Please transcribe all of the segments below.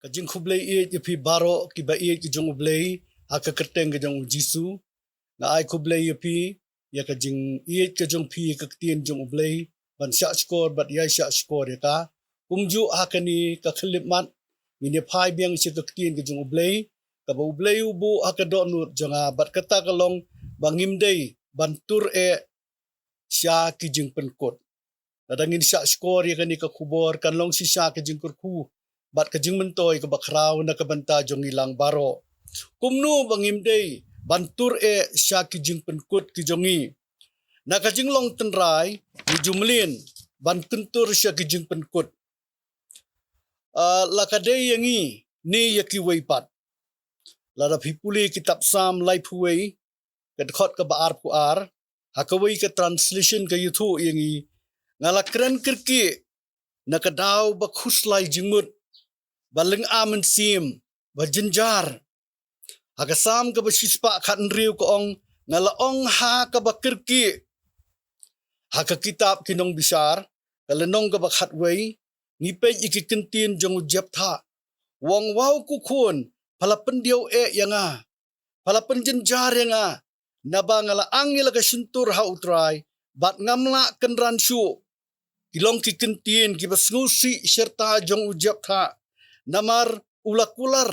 Kajing kublay ki pi baro ki ba ki jong ublay haka kerteng ke jong jisu na ai kublay pi ya kajing ke jong pi kaktin jong ublay ban sya skor bat ya sya skor ya ka kumju hakani ka khilipmat mini phai biang si kaktin ke jong ublay ka ba ublay ubu haka do nur jonga bat kata kalong bangim dei bantur sya ki jingpynkut nadangin sya skor ya kani ka kubor kan long si sya ke jingkurku bat ka jingmentoy ka bakraw na kabanta jong ilang baro kumnu bangim dei bantur sya ki jingpynkut ki jongi na ka jinglong tenrai ni jumlin ban KYNTUR sya ki jingpynkut la ka dei yangi ni yaki weipat la da phipuli kitab sam lai phuwei ka khot ka baar pu ar hakawei ka translation ka yuthu yangi ngala kren kirki na ka daw ba khuslai jingmut baling amen sim ba jinjar hagasam ka ba shispa khan riu ko ong ngala ong ha ka ba kirki haka kitab kinong bisar kalenong ka ba khatwei ngipe ikikintin jong ujep tha wong wow ku khun palapen diau yanga palapen jinjar yanga naba ngala angila ka shintur ha utrai bat ngamla kenran shu kilong kikintin ki basngusi serta jong ujep tha namar ulakular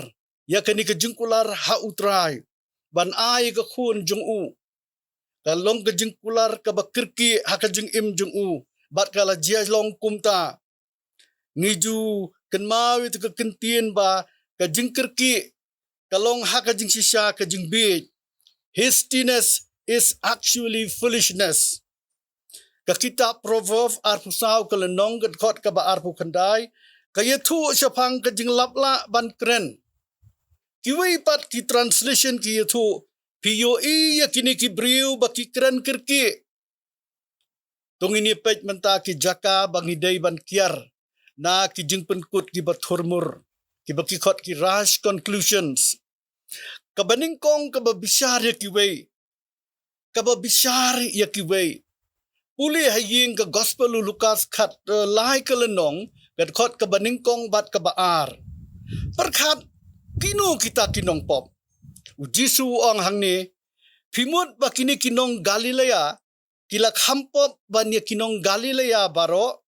ya kani ke jingkular ha utrai ban ai ka khun jong u kalong ke jingkular ka bakirki ha ka jing im jong u bat kala jia long kumta ngiju kenmau itu ke kentien ba ka jingkirki kalong ha ka jing sisa ka jing bi hastiness is actually foolishness ka kitab proverb arpusau kalenong kat khot ka ba arpu khandai kaya thu syapang ka jing lapla ban kren kiwei pat ki translation ki thu POE ya kini ki briu ba ki kren kirki tongini pej menta ki jaka bangi dei ban kiar na ki jingpynkut ki bathurmur ki baki khot ki rash conclusions ka baning kong ka ba bishar ya kiwei ka ba bishar ya kiwei puli haying ka gospel Lukas khat lai kalenong kat khot ka baning kong bat ka baar perkhat kinu kita kinong pop ujisu ong hangni phimut ba kini kinong Galilea kila khampop banya kinong Galilea baro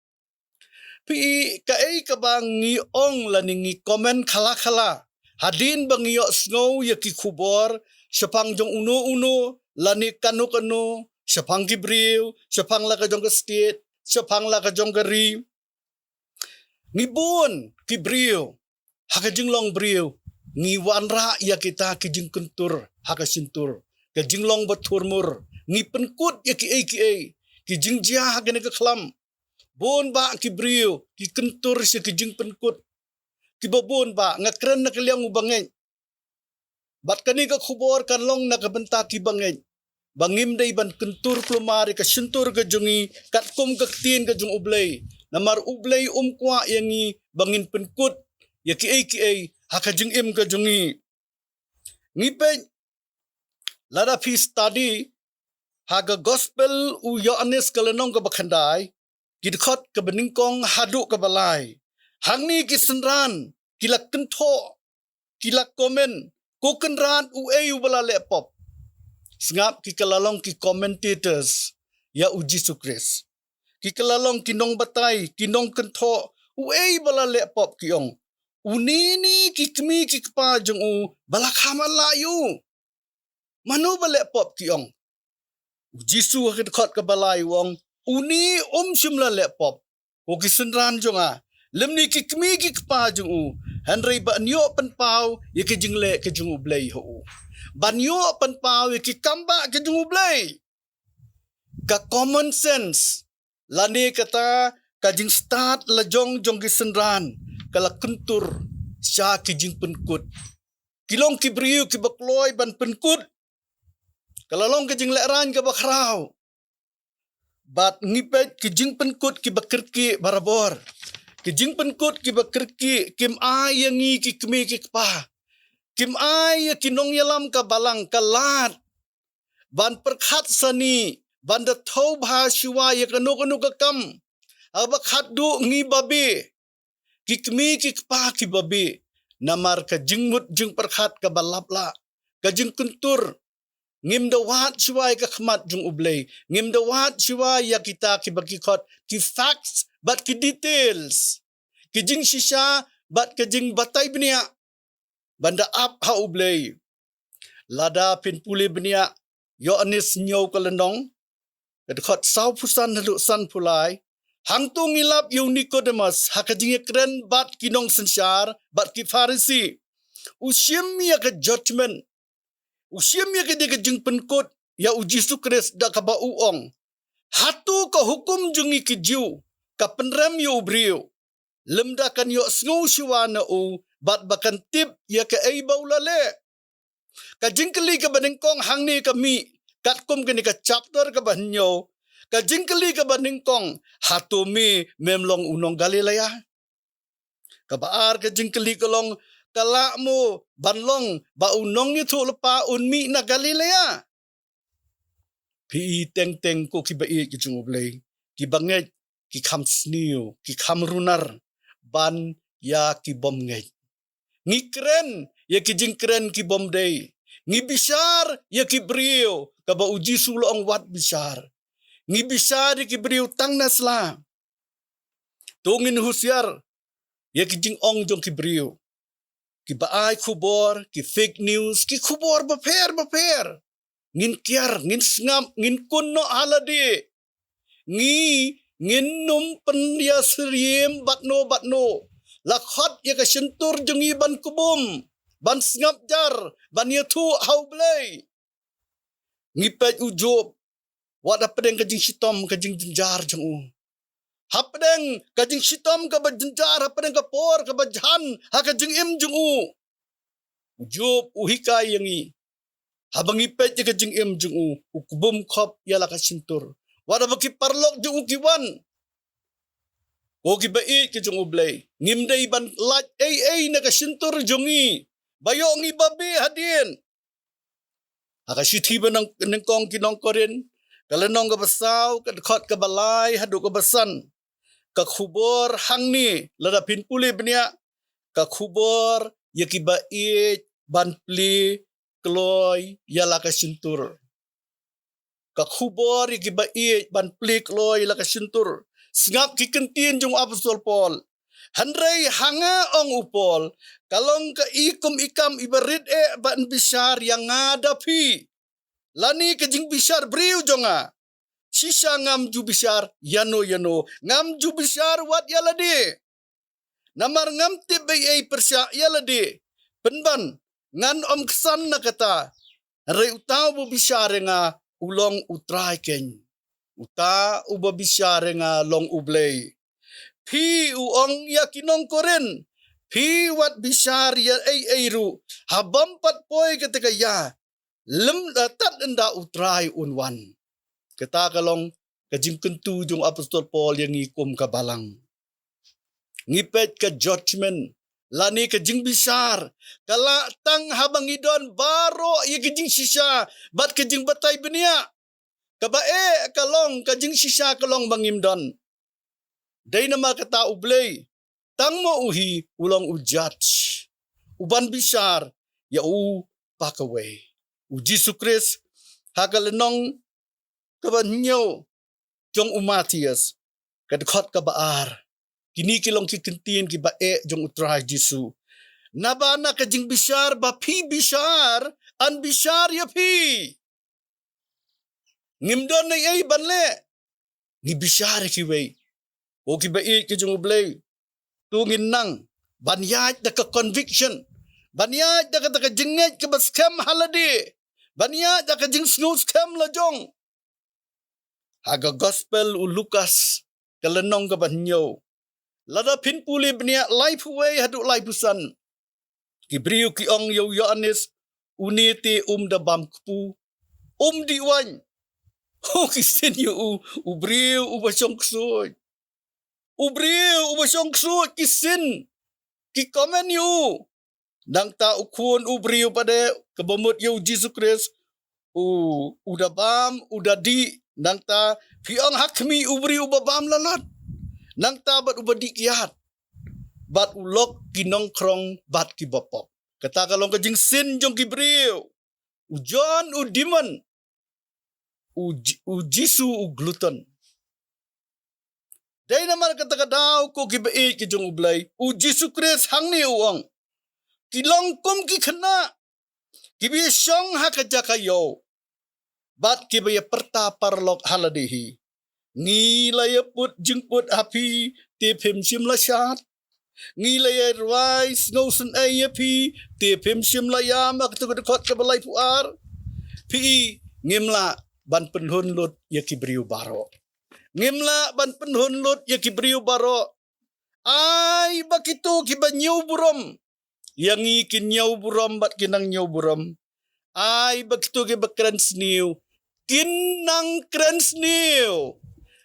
pi ka ka bang ngi ong laningi comment khala khala hadin bangyo snow ya ki khubor syapang jong uno lani kanu syapang ki briu syapang la ka jong ka state syapang la ka jong ka ri ngibun ki briu haka jinglong briu ngi wanra ya kita ki jing KYNTUR haka sintur ka jinglong bathurmur ngi penkut ya ki ki jingjia haka ne ka khlam bon ba ki briu ki KYNTUR si ki jingpynkut ki babon ba ngakren na kaliang ubangeng bat kani ka khubor kan long na kabenta ki bangeng bangim dei ban KYNTUR plumari ka sintur ka jongi kat kum ka tin ka jong ublay namar ublay kwa yangi bangin penkut ya ki haka jing im ka jongi ngipe lada fi study haga gospel u Yohanes kalenong ka bakhandai kidkhot ka beningkong hadu ka balai hangni ki senran kila kentho kila komen ko kenran u bala lepop sngap ki kalalong ki commentators ya uji sukres ki kalalong kinong batay kinong kentho u bala lepop kiong unini ki kmi ki pa jong u bala khamala yu manu bala pop kiong jisu hakit khot ka balai wong uni shimla lepop ko kisenran jonga lemni ki kmi ki pa jong u hanrei ba nyo pan pau ye ki jingle ke jong ublay ho ban nyo pan pau ye ki kamba ke jong ublay ka common sense lani kata ka jing start la jong kisenran kala KYNTUR sya ki jingpynkut kilong ki briu ki bakloy ban penkut kalalong ki jing leran ka bakraw bat ngipet ki jingpynkut ki bakirki barabor ki jingpynkut ki bakirki kim ai yangi ki kmi ki pa kim ai ya kinong yalam ka balang kalat ban perkhat sani ban da thau bha shiwa ya kanu ka kam abak khat du ngi babi kikmi kikpa ki babi namar ka jingmut jing perkhat ka balapla ka jing kuntur ngim dawat siwai ka khmat jung ublay ngim dawat siwai ya kita ki bakikot ki facts but ki details ki jing shisha but ka jing batai bnia banda ap ha ublay lada pin puli bnia yo anis nyaw kalenong kadkhot sau pusan halu san pulai hang tu ngilap yu Nicodemus hakajing kren bat kinong sensar bat ki Farisi usyem ya ka judgment usyem ya ka de jingpynkut ya uji sukres da ka ba uong hatu ka hukum jungi ki jiu ka penrem yu brio lemda kan yo sngu shiwana u bat bakan tip ya ka ei baulale ka jingkeli ka banengkong hangni kami katkum kini ka chapter ka banyo ka jingkeli ka banengkong hatumi memlong unong Galilea ka baar ka jingkeli kalong kalakmu banlong ba unong itu lepa unmi na Galilea pi teng teng ko ki bai ki jungublay ki banget ki kham sniu ki kham runar ban ya ki bom ngai ngi kren ya ki jingkren ki bom day ngi bisar ya ki brio ka ba uji sulong wat bisar ngi bisar ya ki brio tang nasla tungin husyar ya ki jing ong jong ki brio ki baai khubor ki fake news ki khubor baper ngin kiar ngin ngam ngin kunno haladi ngin num pendia seriem batno lakhot ya ka sentur jungi ban kubum ban ngap jar ban ya tu haublay ngipet ujub wada pedeng ka jing sitom ka jing jenjar jeng u hapdeng ka jing sitom ka bajenjar hapdeng ka por ka bajan ha ka jing im jeng u ujub uhikai yangi habang ipet ya ka jing im jeng u ukubum khop ya la ka sentur wada baki parlok jeng u kiwan ko ki bai ki jung ublay ngimdai ban lat ai na ka sentur jungi bayo ngi babi hadin aka sithi banang nengkong kinong korin kalenong ka basaw ka khot ka balai hadu ka basan ka khubor hangni lada pin puli bnia ka khubor ya ki bai ban pli kloy ya la ka sentur ka khubor ya ki bai ban pli kloy la ka sentur sngap ki kentin jung apostol Paul handrai hanga ong upol kalong ka ikum ikam ibarit ban bisar yang ngadapi lani ka jing bisar briu jonga sisa ngam ju bisar yano ngam ju bisar wat yaladi namar ngam tip ai persya yaladi penban ngan om kesan na kata re utau bu bisar nga ulong utrai ken uta uba bisyare nga long ublay. Pi uong yakinong korin. Pi wat bisyar ya ay ru. Habang patpoy ketika ya. Lem tat enda utray unwan. Kata kalong kajingkentu jung apostol Paul yang ngikum kabalang. Ngipet ke judgment. Lani kajing bisyar. Kala tang habang idon baro ya kajing sisa. Bat kajing batay benia. Kabae kalong kajing sisa kalong bangimdon. Day nama kata ublay. Tang mo uhi ulong ujudge. Uban bisyar ya u pakaway. Uji sukris hakalenong kabanyo jong umatias kadkhot kabaar. Kini kilong kikentin kibae jong utray Jisu. Nabana kajing bisyar ba pi bisyar an bisyar ya pi. Ngimdon na ay banle. Ni bisyar kiway. O kibai ki jong ublay. Tungin nang. Banyaj da ka conviction. Banyaj da ka jingit ka baskam haladi. Banyaj da ka jing snooze kam lajong. Haga gospel u Lukas kalenong ka banyo. Lada pinpuli bnia life away hadu life busan. Kibriu ki ong yo Yohanes uniti da bam kupu. Diwan. Oh kisin yu ubriu ubasong ksud. Ubriu ubasong ksud kisin. Ki komen yu. Nang ta ukun ubriu pada kebamut yu Jesus Christ. Uda bam uda di. Nang ta piang hakmi ubriu babam lalat. Nang ta bat ubadi kiat. bat ulok ki nongkrong bat ki bapok. Kata kalong kajing sin jong ki brio. Ujon u demon. U jisu u gluten. Dahil naman kata kadaw ko ki bait ki jong ublay. U jisu Kris hang ni uang. Kilong kum ki kena. Ki biya syong ha kaja kayo. Bat ki biya perta parlok haladihi. Ngilaya put jengput api tepem sim lasyat. Ngilaya rice ngausen ayapi tepem sim layam ak tu dekot ke balai puar. Pi ngimla ban penhun lut ya kibriu baro. Ngimla ban penhun lut ya kibriu baro. Ai bakitu ki banyau burom. Yang ikin nyau burom bat kinang nyau burom. Ai bakitu ki bakran sniu. Kinang kran sniu.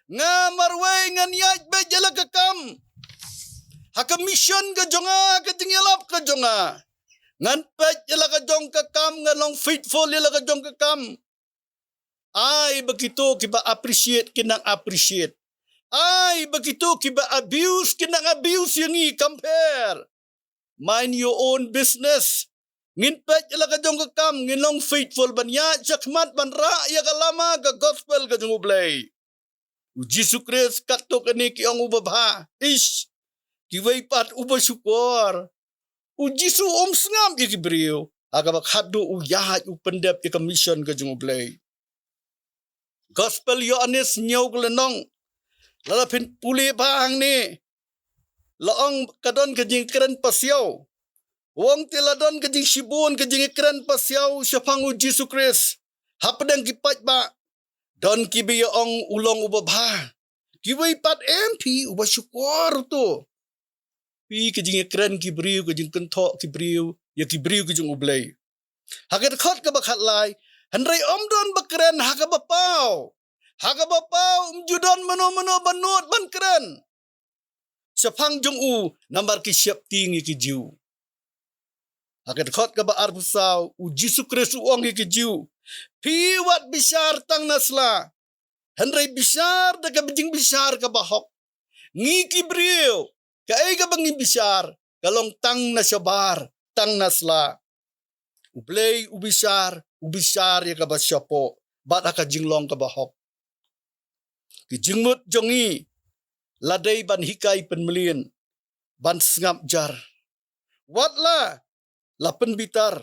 Nga marway ngan yaj be jala kakam. Haka mission ka jonga ka tingyalap ka jonga. Ngan pet jala ka jong kakam ngalong faithful jala ka jong kakam. Ay begitu kiba appreciate kinang appreciate. Ay begitu kiba abuse kinang abuse yang i compare. Mind your own business. Ngin pet jala ka jong kakam nginong faithful ban ya jakmat ban ra ya kalama ka gospel ka jong ublay. Jisu Kris kato kani ki ang ubabha. Ish. Kiway pat uba syukur. Jisu sngam ya kibriyo. Aga bakhado yahat pendep ya commission ka jung ublay. Gospel yo anis nyaw kelenong. Lalapin puli bahang ni. Laong kadon kajing keren pasyaw. Wong tiladon kajing shibun kajing keren pasyaw syapang Jisu Kris. Hapadang kipat ba. Don kibiya ong ulong ubabha. Kiway pat MP uba syukur tu. Pi kajing keren kibriu kajing kentok kibriu. Ya kibriu kajing ublay. Hakat khot ka bakhatlay. Handray omdon bakren haka bapaw. Haka bapaw umjudon mano-mano banut ban keren. Syapang jong u nambar ki syap tingi ki jiu. Hakat khot ka ba arpusaw. Jisu Kris uong ki jiu. Piwat bisyar tang nasla. Handray bisyar da ka bijing bisyar ka bahok. Ngiki brio. Kaay ka bang bisyar. Kalong tang nasyabar. Tang nasla. Ublay ubisyar. Ubisyar ya ka ba syapo. Bat ka jinglong ka bahok. Kijingmut jongi. Laday ban hikay penmelian. Ban sngap jar. Watla. Lapen bitar.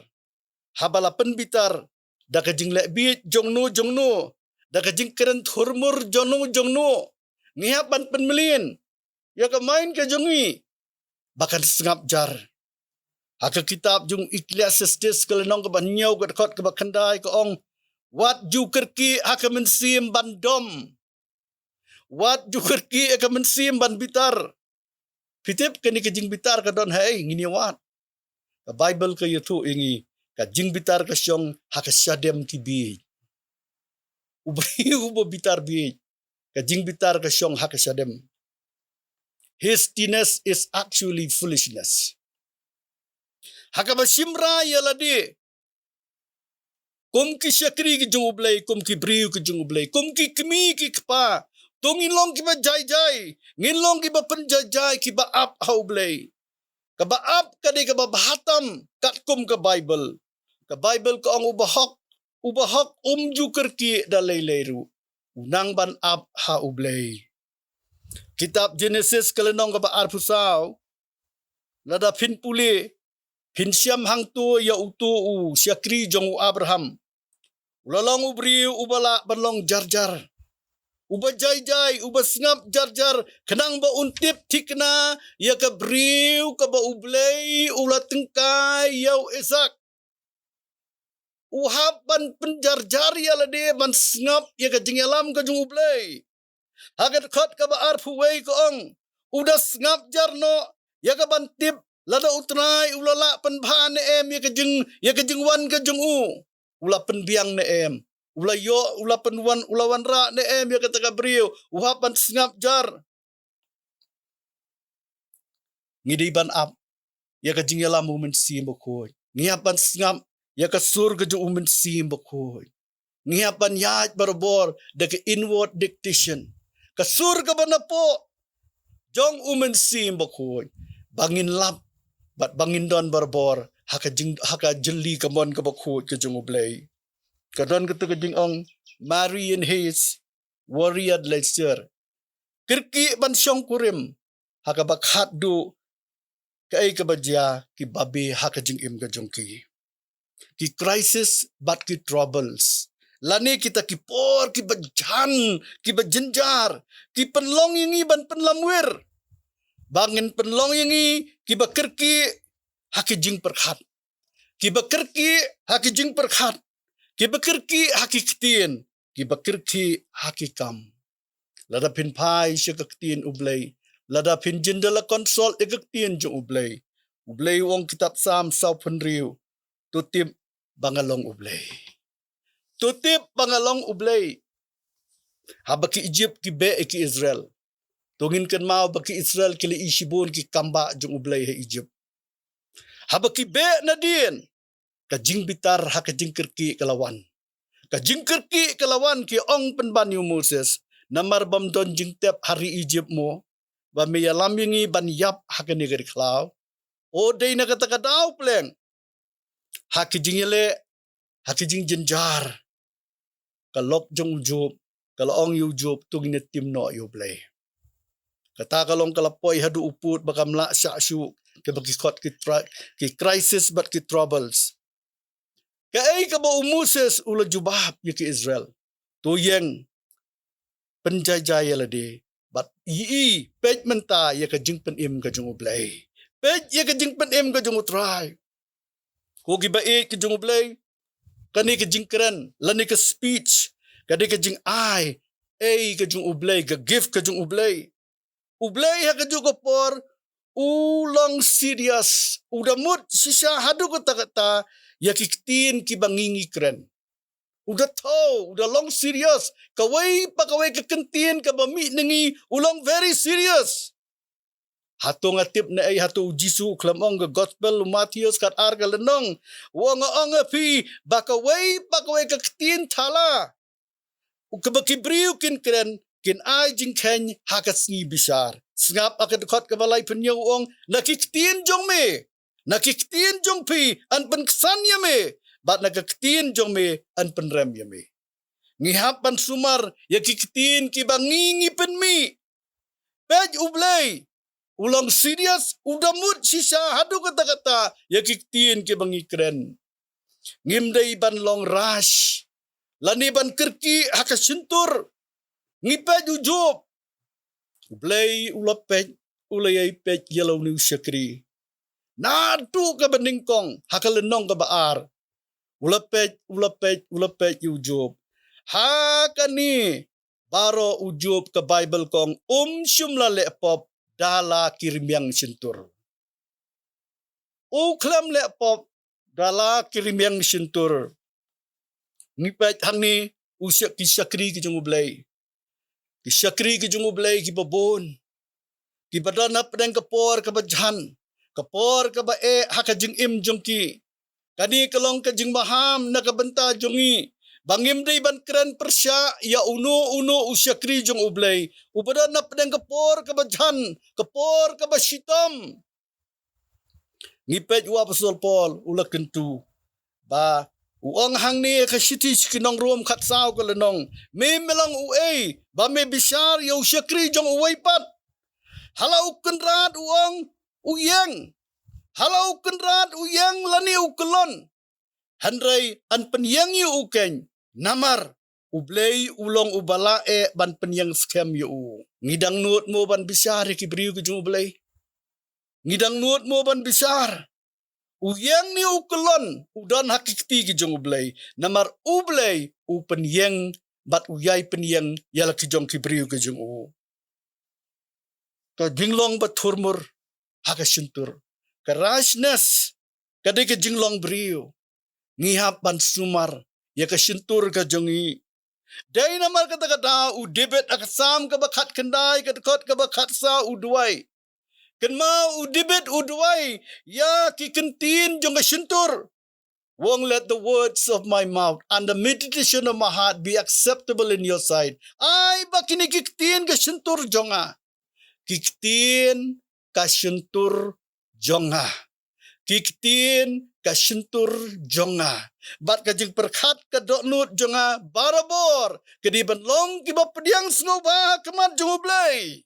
Haba lapen bitar. Da kajing lekbit jongno. Da kajing keren thurmur jongno. Ngihap ban penmelin. Ya ka main ka jongi. Bahkan sengap jar. Haka kitab jung Ecclesiastes kelenong ka ban nyaw ka dekot ka bakandai ka ong. Wat ju kerki haka mensim ban dom. Wat ju kerki haka mensim ban bitar. Pitip kani kajing bitar ka don hai nginiwat. Ka Bible ka yutu ingi. Ka jing bitar ka syong haka syadem ki bi. Uba bitar bi. Ka jing bitar ka syong haka syadem. Hastiness is actually foolishness. Haka basimra yaladi. Kum ki syakri ki jung ublay. Kum ki briu ki jung ublay. Kum ki kemi ki kpa. Tungin long ki ba jay. Ngin long ki ba penjajay ki ba ap ha ublay. Ka ba ap ka di ka ba bahatam. Kat kum ka Bible. Ka Bible ko ang ubahok umju kerki dalay layru. Unang ban ap ha ublay. Kitab Genesis kelenong ka ba arpusaw. Lada pin puli. Pin siyam hang tu ya utu u syakri jong u Abraham. Ulalong ubriu ubala banlong jar. Uba jay. Uba sngap jar. Kenang ba untip tikna. Ya ka briu ka ba ublay. Ula tengkay yaw Isak. Uhapan penjar-jar ya lade man sngap ya ka jingyalam ka jung ublay. Hagat khot ka ba arpuway ko ong. Uda sngap jar no. Ya ka bantip. Lada utray ulala penbahan ne em. Ya ka jingwan ka jung u. Ula penbiang ne em. Ula penwan ulawan ra ne em. Ya ka taka brio. Uhapan sngap jar. Ngidiban ap. Ya ka jingyalam umensim bakoy. Ngihapan sngap. Ya ka sur ka jung umensim bakoy. Ngihapan yaj barabor. Da ka inward dictation. Kasur ka ba na po? Jong umensim bakoy. bangin lap bat bangin don barbor haka jeli kamon ka bakhut ka jung ublay kadon ka ka jing ong Mary and Hayes warrior lecture kirki ban syong kurim haka bakhat du kai ka bajya ki babi haka jing im ka jung ki crisis but ki troubles lani kita ki por ki bajan ki bajenjar ki penlong ini ban penlamwir bangin penlong ini ki bakirki haki jing perkhat ki bakirki haki jing perkhat ki bakirki haki ktien ki bakirki haki kam lada pin pai syakaktien ublay lada pin jendela konsol ekaktien jung ublay wong kitab sam sau penriu tutip bangalong ublay tutip bangalong ublay habaki Egypt ki be ki Israel tungin kan mau baki Israel kili isibun ki kamba jung ublay he Egypt habaki be nadien ka jing bitar ha ka jing kirki kalawan ka jing kirki kalawan ki ong penbanyu Moses namar bam don jing tep hari Egypt mo ba me yalam yingi ban yap ha ka negeri klau o dei na kata kadau pleng ha ki jing yele ha ki jing jenjar kalok jong ujub kalau ong ujub tungin tim no ublay kata kalong kalapoi hadu uput bakam la syak ke bagi kot ki crisis but ki troubles ke ai ka ba Moses ula jubab ye ki Israel to yang penjajaya lade but yi pej menta ye ka jing pen im ka jung ublay pej ye ka jing pen im ka jung utrai ko gi ba e ki jung ublay kani ka jing keren lani ka speech kadi ka jing ai ka jung ublay ka gift ka jung ublay ha ka jung por ulang serious udamut sisa hadu kata ya kiktin ki bangingi keren udah tahu udah long serious kawai kekentin ka bami nengi ulang very serious hatu ngatip na ai hatu jisu klamong ga gospel Matius kat ar ka lenong wong ong pi bakawai kekentin thala ukabaki briu kin keren kin ai jing ken hakasngi bisar sngap akan kot ka balai penyo ong nakiktin jong me nakiktin jong pi an penksan ya me bat nakiktin jong me an penrem ya me ngihap pan sumar ya kiktin ki bangingi pen mi pej ublay ulang serious udamut sisa hadu kata ya kiktin ki bangi keren ngimdai ban long rush lani ban kirki hakasintur ngipej ujub ublay ulapej ulayay pej yellow new syakri nadu ka beningkong hakalenong ka baar ulapej ujub hakani baro ujub ka Bible kong syumla lepop dala kirimiang sintur uklam lepop dala kirimiang sintur ngipej hangni usyak ki syakri ki jung ublay ki syakri ki jung ublay ki babon ki badana pedang kapor ka bajan kapor ka ba haka jing im jong ki kani kalong ka jing maham na kabenta jongi bangim dei ban keren persya ya uno usyakri jong ublay ubadana pedang kapor ka bajan kapor ka basitam ngipej wa pasol Paul ula kentu ba uang hang ni ka city kinong room khat saw ka lenong me melang uai ba me bisar yo syakri jong uai pat halau kenrat uang uyang halau kenrat uyang lani ukelon handrai an penyang yu ukeng namar ublay ulong ubala ban penyang scam yu ngidang nut mo ban bisar ki briu ki jong ublay ngidang nut mo ban bisar uyang ni ukelon udan hakikti ki jong ublay namar ublay penyang bat uyai penyang yala ki jong ki briu ki jong ka jinglong bat thurmur hakasintur ka rashness kadai ka jinglong briu ngihap ban sumar ya ka sintur ka jongi dai namar kata udebet akasam ka bakhat kendai ka dekot ka bakhat sa udwai kan mau udibet udwai ya ki kentin jong sintur won't let the words of my mouth and the meditation of my heart be acceptable in your sight ai bakini kiktin ka sintur jonga kiktin ka sintur jonga. Kiktin kasintur jonga. Bat kajing perkat kadoknut jonga barabor. Kediban long kiba pediang snoba kemat jongublay.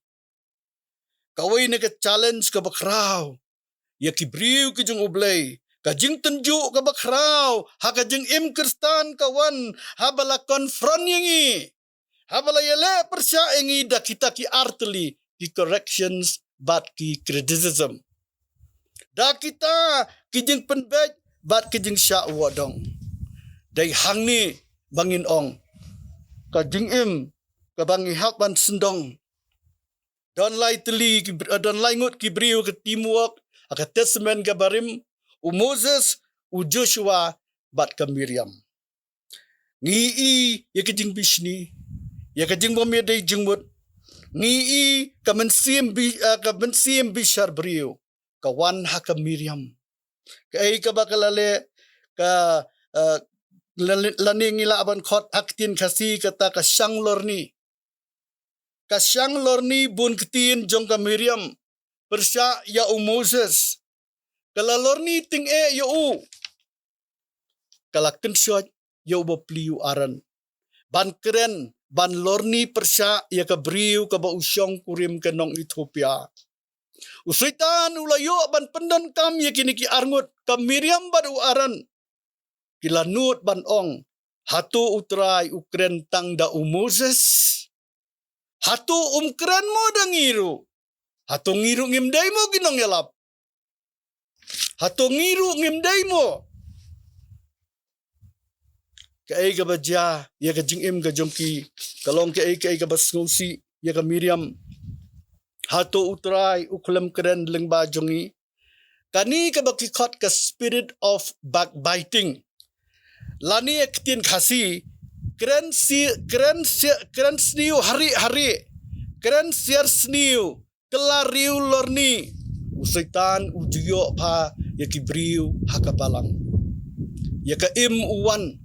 Kawai ne ka challenge ka bakraw. Ya kibriu ki jongublay. Kajing tunjuk ka bakraw. Ha kajing im kristan kawan. Habala konfront yangi. Habala yele persya yangi da kita ki arteli. Ki corrections bat ki criticism. Da kita kijing penbej bat kijing syak wadong. Dai hang ni bangin ong. Kajing im kabangi hak ban sendong. Dan lai teli dan lai ngut kibriu ke teamwork aka testament ke barim u Moses u Joshua bat ke Miriam. Ngi ya kijing bisni ya kijing bomya dai jengmut. Ngi ka mensim bishar briu kawan hak Miriam. Kai ka bakalale ka laning ila aban khot aktin khasi kata ka syang lorni. Ka syang lorni bun ketin jong ka Miriam. Persya ya Moses. Kala lorni ting ya kala kensyot ya pliu aran. Ban keren ban lorni persya ya ka briu ka ba usyong kurim ke nong Ethiopia. Usaitan ulayo ban pendan kam ya kini ki arngut ka Miriam badu aran. Kilanut ban ong hatu utrai ukren tang da Moses. Hatu keren mo da ngiru. Hatu ngiru ngimday mo ginong yalap. Hatu ngiru ngimday mo. Kai ka badya ya ka jingim ka jongki. Kalong kai ka basngusi ya ka Miriam. Hatu utrai uklem keren leng ba jongi. Kani ka bakikot ka spirit of backbiting. Lani ektin khasi keren sniu hari-hari. Keren siar sniu kelariu lorni. Usaitan ujiyo pa ya kibriu hakabalang. Ya ka im uwan.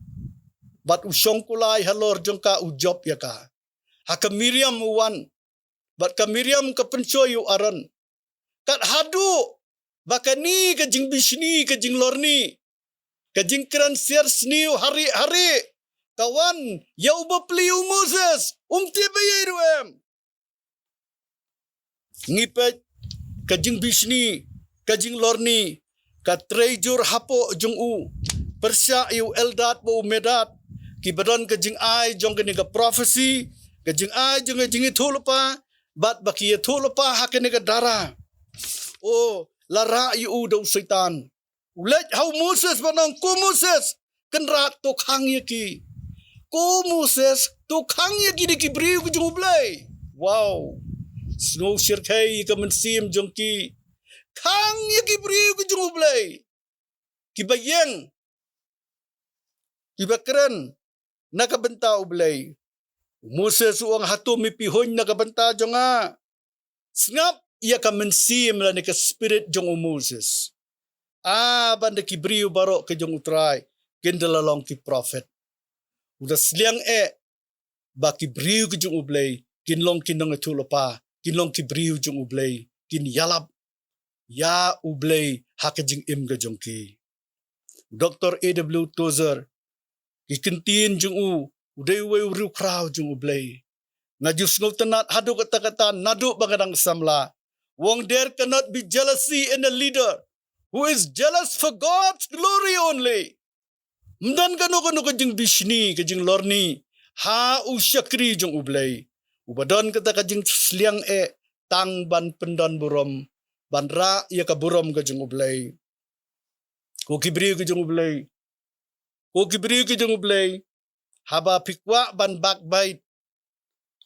Bat usyong kulay halor jongka ujob ya ka. Haka Miriam uwan. Bat ka Miriam ka pencoyu aran. Kat hadu. Baka ni ka jing bisni ka jing lorni. Ka jing keren siar sniu hari-hari. Kawan, ya uba pliu Moses. Bayiruem. Ngipet kajing bisni, kajing lorni, ka treasure hapo jong u. Persya yu eldat bo medat. Kibadon kajing ai jong kini ka prophecy, kajing ai jong kajing itulupa, bat baki itulupa hakini ka dara. Oh, lara yu daw setan. Ulet how Moses banong ku Moses. Kenrat tokhang yaki. Ko Moses tokhang yaki di kibriu ku jungublay. Wow. Snow shirkay ka mensim jongki. Kang yaki briu ku jungublay. Kibayeng. Kibakren. Nakabenta ublay. Moses uang hatu mipihon nakabenta jonga. Snap iya ka mensim la ni ka spirit jong Moses. Banda kibriu barok ke jong utray. Gendalalong ki prophet. Udah seliang baki briu ke jong ublay. Kinlong kinong etulapa. Kinlong kibriu jong ublay. Kin yalap. Ya ublay hakajing im ke jong ki. Dr. A.W. Tozer. Kikintin jong u. Uday uway uriu kraw jong ublay. Ngajus ngau tenat hadu kata-kata nadu bagadang samla. Wong there cannot be jealousy in a leader who is jealous for God's glory only. Mdan kano kajing bisni, kajing lorni. Ha usyakri jong ublay. Ubadon kata kajing sliang tang ban pendon burom. Ban ra iya ka burom kajing ublay. Ko kibriu kajing ublay. Ko kibriu kajing ublay. Haba pikwa ban backbite.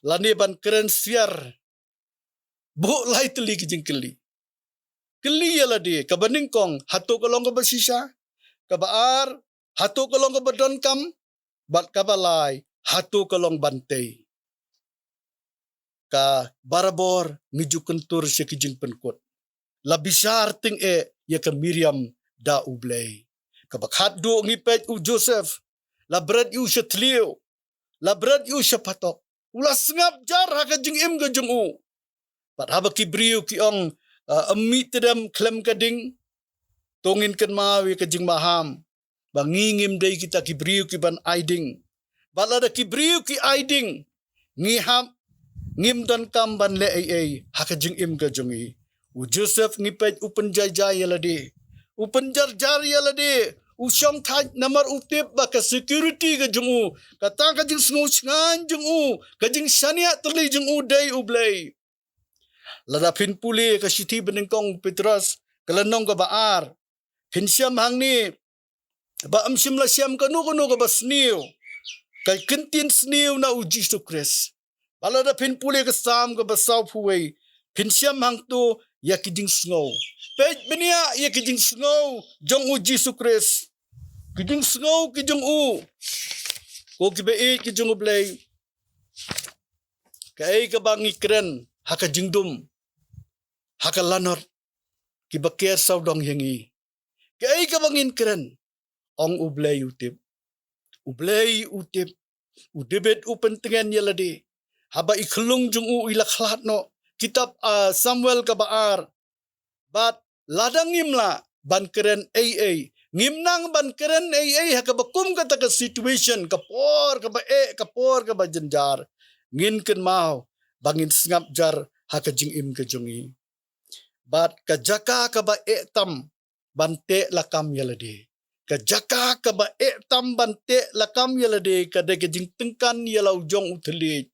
Lani ban keren siar. Bo lai teli kajing keli. Keli yala di. Kabaning kong hatu kalong ka basisya. Kabaar. Hatu kalong ka badon kam. Bat kabalay. Hatu kalong bantay. Ka barabor. Ngiju KYNTUR siya kijing penkut. Labisar ting ya ka Miriam da ublay. Kabakhat do ngipet u Joseph. Labret yu siya tliyo. Labret yu siya patok. Ula sengap jar ha kajing im kajing u. Pat haba kibriu kiong Ammi tedam klem kading tongin kan mawi kajing maham bangingim day kita kibriu ki ban aiding balada kibriu ki aiding ngiham ngim dan kam ban le ai hakajing im ka jongi u Joseph ngipet upen jai yalade upen jar yalade usyong thai namar utip ba ka security ka jongu kata kajing sngo ngan jongu kajing sania teli jongu day ublay lada pin puli ka siti benengkong Petrus kalanong ka baar Kynpham hang ni ba amsim la siam kanu ka ba sniu kai kentin sniu na u Jesus Christ balada pin puli ka sam ka ba sau phuwei Kynpham hang tu ya kijing snow pej benia ya kijing snow jong u Jesus Christ kijing snow kijong u ko kibe kijong blay kai ka bangi kren haka jingdum haka lanor kibaker saudong yangi kai ka bangin kren ong ublay utip udebet upentengan yalade haba ikhlung jung u ilakhlat no kitab Samuel ka baar bat ladang ngimla ban keren ngimnang ban keren haka bakum kata ka situation kapor ka ba jenjar ngin ken mau bangin sngap jar haka jing im ke jongi bat ka jaka ka ba tam bante lakam yalade ka jaka ka ba tam bante lakam yalade ka de ke jing tengkan yalau jong uthli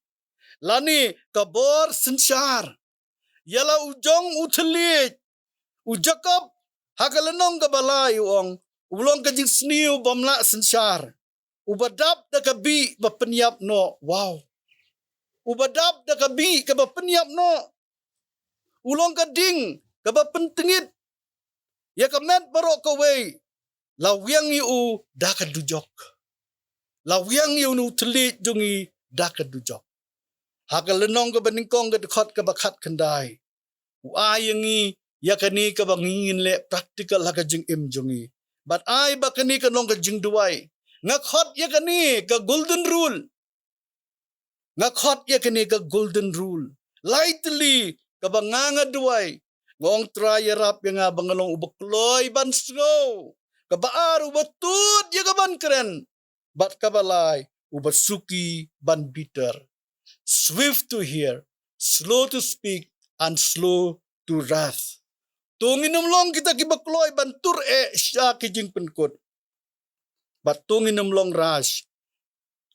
lani ka bor sensyar yalau jong uthli u Jacob hakalanong ka balay uong ulong ka jing sniu bamla sensyar ubadap da ka bi ba penyap no wow ubadap da ka bi ka ba penyap no ulong ka ding ka ba pentengit ya ka met barok ka way lawyang yu da ka dujok lawyang yu nu tli jungi da ka dujok hakalanong ka baningkong ka dekhot ka ba khat khandai u ayangi ya kani ka ba ngingin le practical haka jing im jungi but ai ba kani ka nong ka jing duwai ngakhot ya kani ka golden rule ngakhot ya kani ka golden rule lightly ka ba nganga duwai ngong try rap yang nga bangalong ubakloy ban snow ka baar ubatut ya ka ban keren bat ka balay ubasuki ban bitter swift to hear slow to speak and slow to wrath tunginom long kita kibakloy bantur SHA ki JINGPYNKUT bat tunginom long rash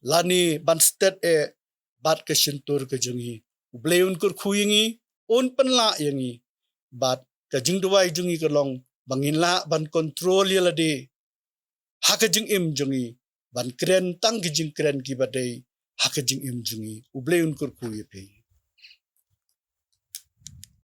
lani ban state bat ke KYNTUR ke jungi ubleun kur khuyingi on penla yangi bat ka jingduai jungi ka long bangin la ban control yalade haka jing im jungi ban kren tang ki jing kren ki badai haka jing im jungi ubleun kur khuyi pe